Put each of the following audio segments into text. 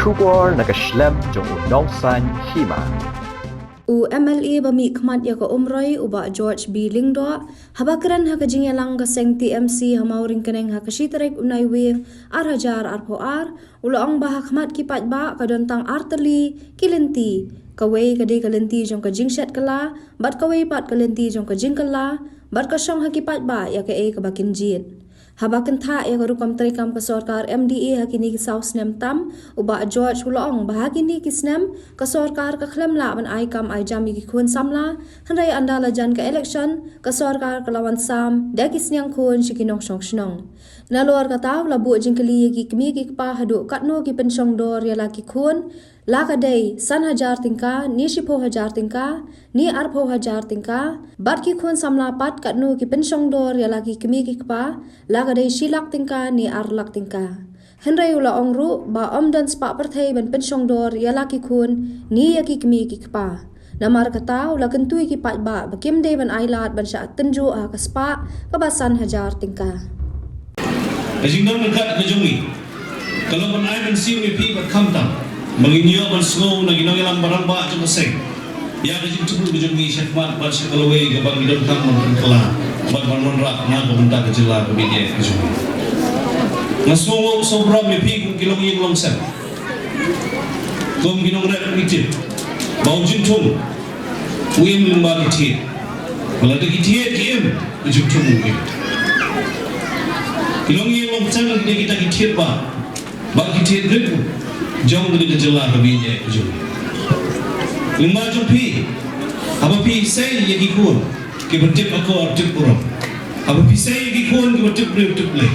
Schubor nakaschlem jong unongsan hima. U MLA bami khmat ya ka umroi uba George B Lingdo habakran ha ka jingelang ka seng TMC hamauring keneng ha ka shitrek unai we ar hajar ar po ar ulang ba khmat ki pat ba ka dontang arteli kilenti kawai ka de kalenti jong ka jingshat kala bat kawai pat kalenti jong ka jingkala bat ka shong ha ki pat ba ya ka e ka bakin jit habakan tha ya rukam trikam ka sarkar MDA hakini ki South Nem tam uba George Hulong bahagini ki Snem ka sarkar ka khlam la ban ai kam ai jami ki khun samla hanrai andala jan ka election ka sarkar ka lawan sam da ki snyang khun shikinong shong shnong nalor ka taw la bu jingkali ki kmi ki pa hadu katno ki penshong dor ya la ki khun la ka dei san hajar tingka ni shipo hajar tingka ni arpo hajar tingka bat ki khun samla pat katno ki penshong dor ya la ki kmi ki pa la kadai silak tingka ni arlak tingka henrai ula ongru ba omdan spa perthai ban penshong dor ya laki khun ni ya ki kmi ki pa namar kata ula kentui ki pat ba bakim de ban ailat ban sha tenju a ka spa ka basan hajar tingka Kajingdam dekat kejungi kalau ban ai ban siu pi bat kamtam menginyo ban snow na ginang ilang barang ba jung seng ya kajing tubu kejungi syafmat bat sekalawe ga bang idon kam mon kala bat ban rak na ko benta kejela ko bidi kejungi ngasmo sobra me pi ku kilong yeng long sen kom ginong rek mitit bau jin tum wim ba kitit wala de kitit kiem jin tum wim kilong yeng long sen de kita kitit ba kitit rek jong de kejela ko bidi kejungi lima jumpi apa pi sei ye ki kun ki bertip aku artip kurang apa pi sei ki kun ki bertip le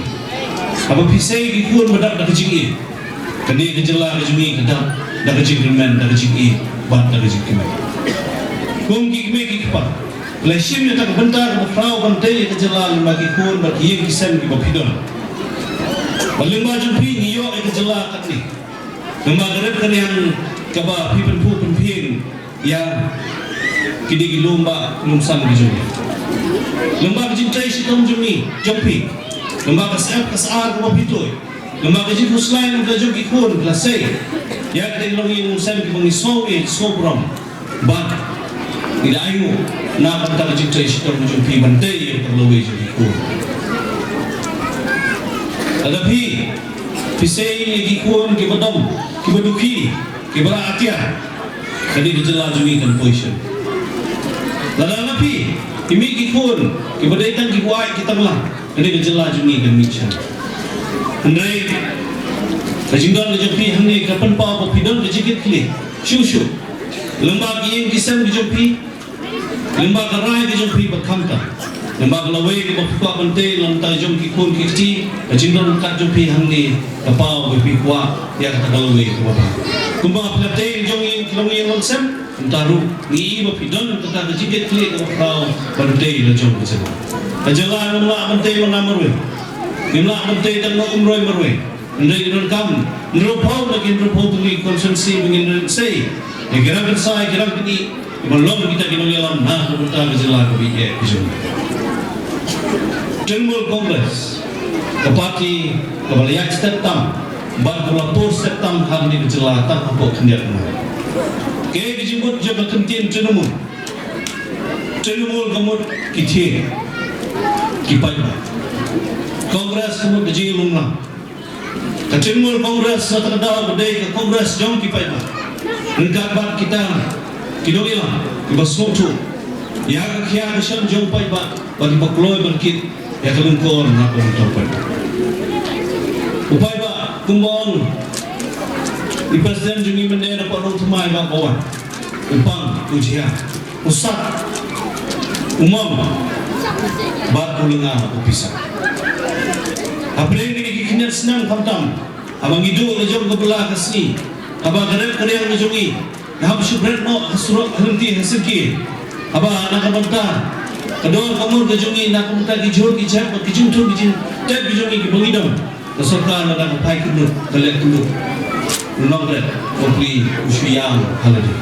apa pi sei ki kun badak dak jingi kani kejela kejungi kedap dak jingi men dak jingi bat dak jingi men kum ki me ki pa le shim ne tak bentar frau bantai kejela lima ki kun bat ye ki sen ki bapidon lima jumpi niyo kejela katni lima garep kan yang kaba pi pen pu pen ping ya kidi lomba lumsan bijuni lomba bijintai sitom jumi jompi lomba kasap kasar ko pitoy lomba bijin kuslain ka jogi kon klasay ya kidi longi lumsan ki bangiso e sobram ba ilayo na kanta bijintai sitom jompi bantay ya terlawe jogi kon adapi pisay ki kon ki badam ki baduki ki bara atia kadi kejela jumi kan position lada napi imi ki kun ki badaitan ki wai kita belah kadi kejela jumi kan mission andai kajingdan jepi hamne kapan pa pidon jikit kli shu shu lemba ki yang kisam jepi lemba karai jepi bakhamta lemba lawe ki bakwa bante lanta jom ki kun ki ti kajingdan ka jepi hamne kapau bepi kwa ya kata lawe ki bapa kumba plate jong kilong yang sem taru ni ba pidon tata jikit kli ko kau bante la jom ko sel ajala la bante lo namrwe nimla bante tan no umroi marwe ndai don kam nropau lagi nropau tu ni konsensi mengin sei e gerak sai gerak ni malom kita kinong yalam na ko ta ajala ko biye isu Tribunal Congress kapati kabaliak setam bagula pur setam hamni ajala tam apa kendiat ke dijemput jabatan Tribunal kamut kithi kipai Kongres kamut dijil lumna Tribunal Kongres satada badai ke Kongres jom kipai nggabat kita kinogila ibasmotu ya khia mission jom pai ba bagi bakloi berkit ya kelungkor na ko topai upai ba kumbon di presiden jungi mendera pak rong tumai ba kawan upang ujian usat umam ba kulinga upisa apre ni kinyat senang khamtam abang idu lejong ke belah kasni abang garep kariang lejongi hab syubret no surat henti hasiki abang nak bentar kedua kamu lejongi nak bentar kijur kijap kijung tu kijin tak lejongi ki bangidam kesorkan nak pai kudu galek kudu Nongret, kopi usiang haladi.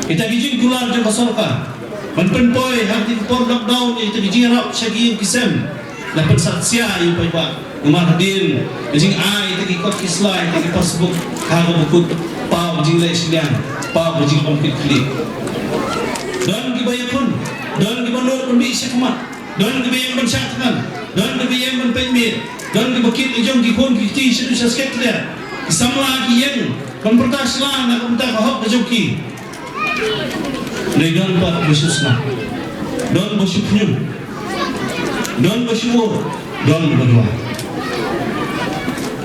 Kita bijin kular je kasorka. Menpenpoi hati por lockdown itu bijin rap syagi kisem. Dapat satsia yang pai Mahadin, jing ai tadi kot kislai tadi Facebook hago bukut pau jing le silian pau jing komplit klik. Dan kibayang pun, dan kibanur pun bisa kemat, dan kibayang pun syakkan, dan kibayang pun penmir, dan kibakit ijong kipun kiti sedu sasket dia. Kisamla kiyeng, pempertas lah nak pempertas kahok kejoki. Legan buat bersusna, dan bersyukur, dan bersyukur, dan berdoa.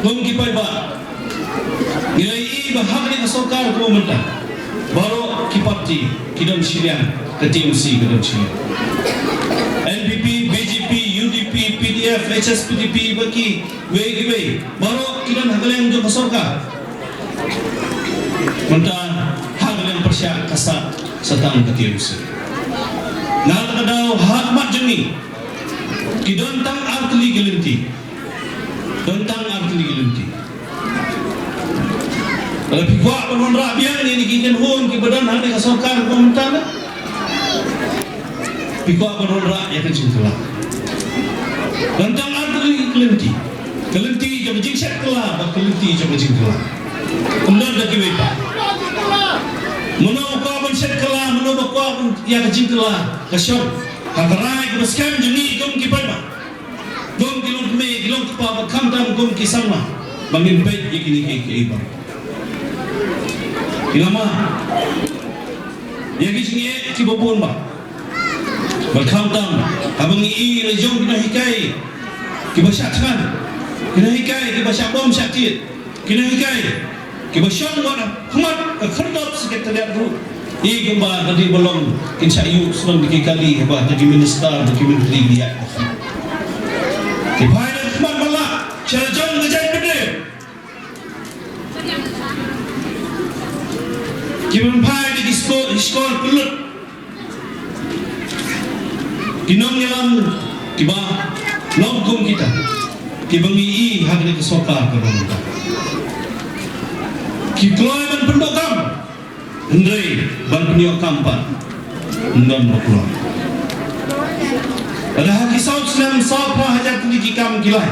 Kung kipay ba nilai bahag ni kasokar ko menta baru kipati kidam silian ke TMC kidam silian NPP BJP UDP PDF HSPDP baki we baru kidam hagaleng jo kasokar menta hagaleng persya kasa satang ke TMC nal kadau hakmat jeni kidam tang artli gelinti tentang arti gelinti. Kalau pihak penon rabian ini kiken hon ki badan hang kasokar komentar. Pihak penon rabian kan cinta. Tentang arti gelinti. Gelinti jam jing set kelah, bak gelinti jam jing kelah. Kemudian dah kiweta. Menau kau ban set kelah, menau kau ban yang jing kelah. Kasyok. Hakarai ke skam jeni kum ki pai. Gom kilong keme kilong kepa bakam tam gom kisama mamimpet ikini iba ilama yagi singe kibopon ba bakam tam abang i rejong kina hikai kibasyakan kina hikai kibasyak bom syakit kina hikai kibasyang wana kumat kerdop sikit terlihat tu i gumba tadi belum kinsayu sebelum dikikali hebat jadi minister jadi menteri dia Kipai dan khidmat malah cara jom ngejai benda Kipan pai di skor pelut Kinong nyalam Kiba Longkum kita Kibangi i hagni kesoka kerana kita Kikloy ban pendokam Hendrai ban peniok kampan Ndon bakluan ada haki saud senam sapa hajat tinggi kam kilai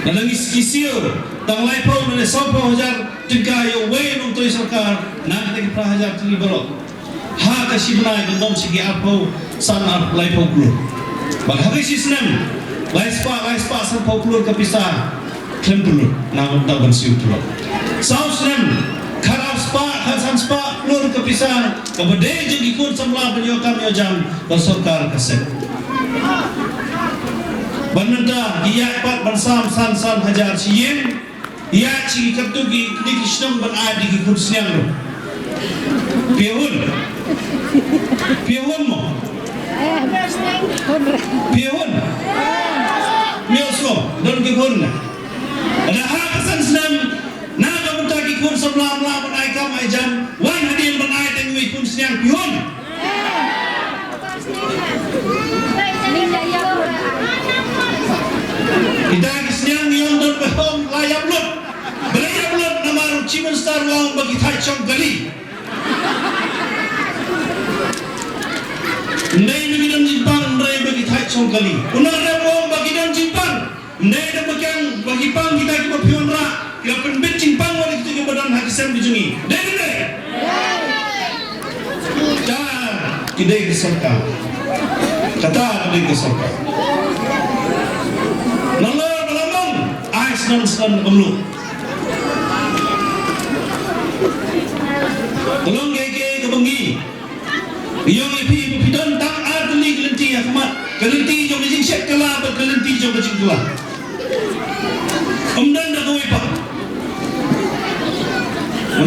dalam iskisir tang lai pau nele sapa hajar tingka yo we nung toi sarkar nak tegi pra hajar tinggi berok ha ka sibnai gendom sigi apau san ap lai pau klur bag haki si senam lai spa san pau klur ka pisah klem klur na unta ban siu klur saud senam karab spa khasan spa klur ka pisah ka bade jeng ikut samla penyokam yo jam basokar kaset bananta dia pat bansam san hajar siyem ia ci katugi kini kisnam ban adi ki kursiang lo pihun mo pihun mioslo don ki hun ada hakasan senam naga bunta ki kun sablam la ban ai kam ai jam wan hadin ban ai teng wi kun siang pihun kita kisnyang niyon don behong layap lut nama Cimen Star Wong bagi Thai Chong Gali Ndai bagi dan Jepang Ndai bagi Thai Chong Gali Unar Wong bagi dan Jepang Ndai dan bagi pang kita kita pion ra kita penbet Jepang wali kita ke badan hakisam dijungi Ndai kita kesorka kata kita kesorka Nalor malamong ais nan umlu tolong gege kebengi iyong ipi pidon tang artli gelenti akmat gelenti jom jing set kala gelenti jom jing kala umdan da koi pa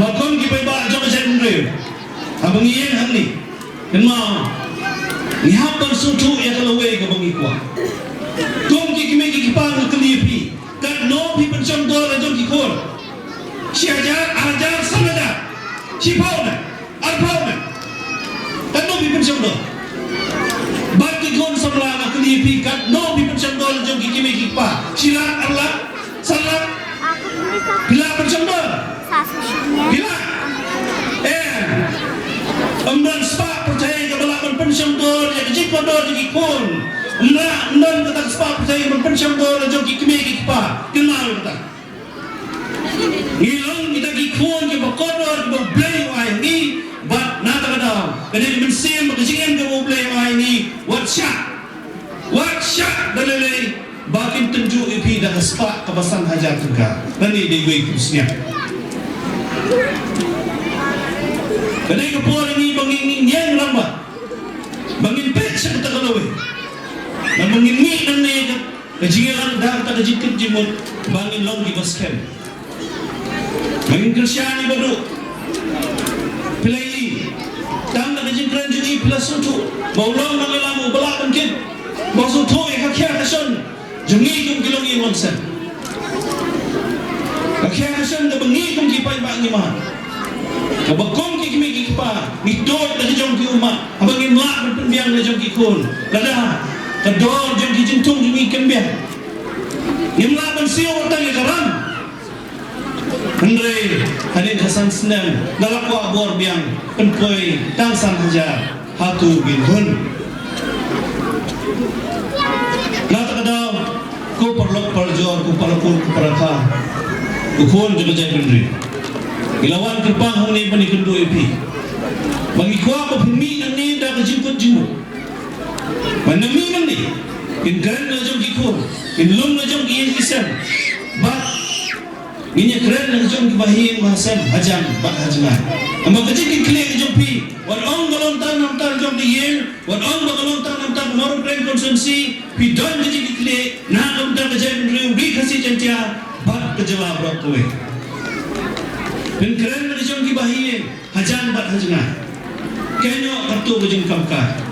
makom ki pe ba jom set mre abang yen hamni kenma ni hapar sutu ya kalau we kebengi kwa Kum ki kime ki kipang kelipi kan no pi pencong do la jom ki kor si ajar sanaja si pauna arpauna kan no pi pencong do bak ki kon samla na kelipi kan no pi pencong do la jom ki kime ki pa sila arla salat bila pencong do bila amdan spa percaya ke balapan pencong do ya ki kon do ki kon Enam kata sebab saya berpencang bola jom kiki pa kenal kata. Ngilang kita kikuan kita kodor kita blay wai ni but nata kata. Kadang mensim berkecilan kita blay wai ni what shot dalilai bakin tunjuk ipi dah sebab kawasan Hajar Tengah. Tadi dia gue kusnya. Kadang kepala ni bangin yang lambat. Bangin pecah kita kalau dan bangin ni dan ni kejiran dah tak kejikit jimut bangin long di basket. Bangin Kristiani baru pilih tang nak kejikran jadi pilih suatu baulong nak lamu belak mungkin basuh tu kakia kason jungi kum kilong ingon sen kakia kason dah bengi kum kipai bang imah kabakong kimi kipa midot dah jong ki umat abangin lak berpembiang dah jong ki kun kada kador jong ki jintung jungi kembiang nimla ban sio tang karam Andre hanin Hasan Senam dalakwa bor biang penkoi tang san Hajar hatu bin hun nata kadau ku perlok perjor ku palapun ku paraka ku kun juga jai ilawan kerpang hong ni bani kendu ipi bagi kuah apa pemi nang ni dah kejemput jemput mana mi nang ni in keren na jom kikun in lum na jom kisan bat minyak keren na jom kibahin mahasem hajam bat hajangan amba kejik klik jom pi wan ong galon tan nam tan jom diyen wan ong galon tan nam tan moru kren konsumsi pi don kejik klik na kam tan kejai ri kasi cantia bat kejala brok kowe dan keren na jom kibahin hajan bat hajangan kenyo kartu kejeng kamka